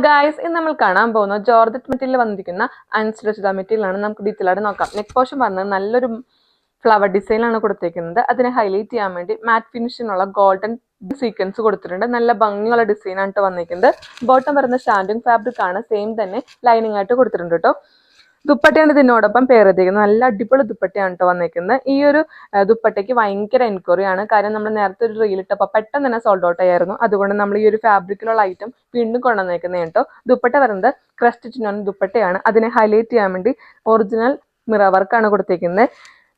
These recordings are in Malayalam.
ഗായ്സ് ഇന്ന് നമ്മൾ കാണാൻ പോകുന്ന ജോർജറ്റ് മെറ്റീരിയൽ വന്നിരിക്കുന്ന അൺസ്റ്റിച്ചഡ് മെറ്റീരിയൽ ആണ്. നമുക്ക് ഡീറ്റെയിൽ ആയിട്ട് നോക്കാം. നെക്ക് പോർഷൻ പറഞ്ഞത് നല്ലൊരു ഫ്ലവർ ഡിസൈൻ ആണ് കൊടുത്തേക്കുന്നത്. അതിനെ ഹൈലൈറ്റ് ചെയ്യാൻ വേണ്ടി മാറ്റ് ഫിനിഷിനുള്ള ഗോൾഡൻ സീക്വൻസ് കൊടുത്തിട്ടുണ്ട്. നല്ല ഭംഗിയുള്ള ഡിസൈൻ ആണ് വന്നിരിക്കുന്നത്. ബോട്ടം വരുന്ന സ്റ്റാൻഡിങ് ഫാബ്രിക് ആണ്. സെയിം തന്നെ ലൈനിങ് ആയിട്ട് കൊടുത്തിട്ടുണ്ട് കേട്ടോ. ദുപ്പട്ടയാണ് ഇതിനോടൊപ്പം പെയർ ചെയ്തിരിക്കുന്നത്. നല്ല അടിപൊളി ദുപ്പട്ടയാണ് കേട്ടോ വന്നിരിക്കുന്നത്. ഈ ഒരു ദുപ്പട്ടയ്ക്ക് ഭയങ്കര എൻക്വയറി ആണ്. കാര്യം നമ്മൾ നേരത്തെ ഒരു റീൽ ഇട്ടപ്പോൾ പെട്ടെന്ന് തന്നെ സോൾഡ് ഔട്ട് ആയിരുന്നു. അതുകൊണ്ട് നമ്മൾ ഈ ഒരു ഫാബ്രിക്കിലുള്ള ഐറ്റം വീണ്ടും കൊണ്ടുവന്നേക്കുന്നത് കേട്ടോ. ദുപ്പട്ട വരുന്നത് ക്രസ്റ്റ് ചിന്നോൻ ദുപ്പട്ടയാണ്. അതിനെ ഹൈലൈറ്റ് ചെയ്യാൻ വേണ്ടി ഒറിജിനൽ മിറർ വർക്കാണ് കൊടുത്തേക്കുന്നത്.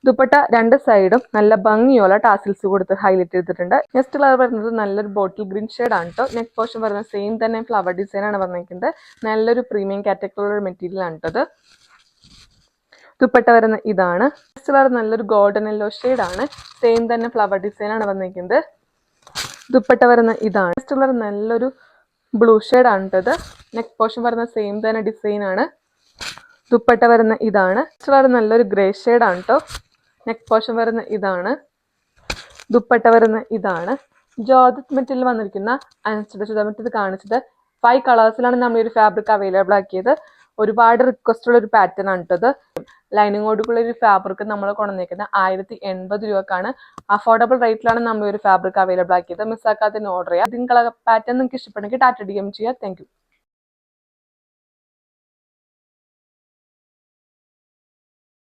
ദുപ്പട്ട രണ്ട് സൈഡും നല്ല ഭംഗിയുള്ള ടാസിൽസ് കൊടുത്ത് ഹൈലൈറ്റ് ചെയ്തിട്ടുണ്ട്. നെക്സ്റ്റ് കളർ വരുന്നത് നല്ലൊരു ബോട്ടിൽ ഗ്രീൻ ഷെയ്ഡ് ആണ് കേട്ടോ. നെക്ക് പോർഷൻ വരുന്നത് സെയിം തന്നെ ഫ്ലവർ ഡിസൈൻ ആണ് വന്നിരിക്കുന്നത്. നല്ലൊരു പ്രീമിയം കാറ്റഗറി മെറ്റീരിയൽ ആണ് കേട്ടത്. ദുപ്പട്ട വരുന്ന ഇതാണ്. നെക്സ്റ്റ് കളർ നല്ലൊരു ഗോൾഡൻ യെല്ലോ ഷെയ്ഡ് ആണ്. സെയിം തന്നെ ഫ്ലവർ ഡിസൈൻ ആണ് വന്നിരിക്കുന്നത്. ദുപ്പട്ട വരുന്ന ഇതാണ്. നെക്സ്റ്റ് കളർ നല്ലൊരു ബ്ലൂ ഷെയ്ഡ് ആണ് കേട്ടത്. നെക്ക് പോർഷൻ വരുന്ന സെയിം തന്നെ ഡിസൈൻ ആണ്. ദുപ്പട്ട വരുന്ന ഇതാണ്. നെക്സ്റ്റ് കളർ നല്ലൊരു ഗ്രേ ഷെയ്ഡ് ആണ് കേട്ടോ. നെക്ക് പോർഷൻ വരുന്ന ഇതാണ്. ദുപ്പട്ട വരുന്ന ഇതാണ്. ജോർജറ്റ് മെറ്റീരിയൽ വന്നിരിക്കുന്ന അൺസ്റ്റിച്ചഡ് മെറ്റീരിയൽ കാണിച്ചത് 5 കളേഴ്സിലാണ് നമ്മൾ ഈ ഒരു ഫാബ്രിക് അവൈലബിൾ ആക്കിയത്. ഒരുപാട് റിക്വസ്റ്റ് ഉള്ള ഒരു പാറ്റേൺ ആണ് കേട്ടത്. ലൈനിങ്ങോടുള്ള ഒരു ഫാബ്രിക് നമ്മൾ കൊണ്ടുവന്നേക്കുന്നത് 1080 രൂപക്കാണ്. അഫോർഡബിൾ റേറ്റിലാണ് നമ്മൾ ഈ ഒരു ഫാബ്രിക് അവൈലബിൾ ആക്കിയത്. മിസ്സാക്കാതെ ഓർഡർ ചെയ്യുക. ഇതിൻ കളർ പാറ്റേൺ നിങ്ങൾക്ക് ഇഷ്ടപ്പെടുമെങ്കിൽ ടാറ്റ DM ചെയ്യുക. Thank you.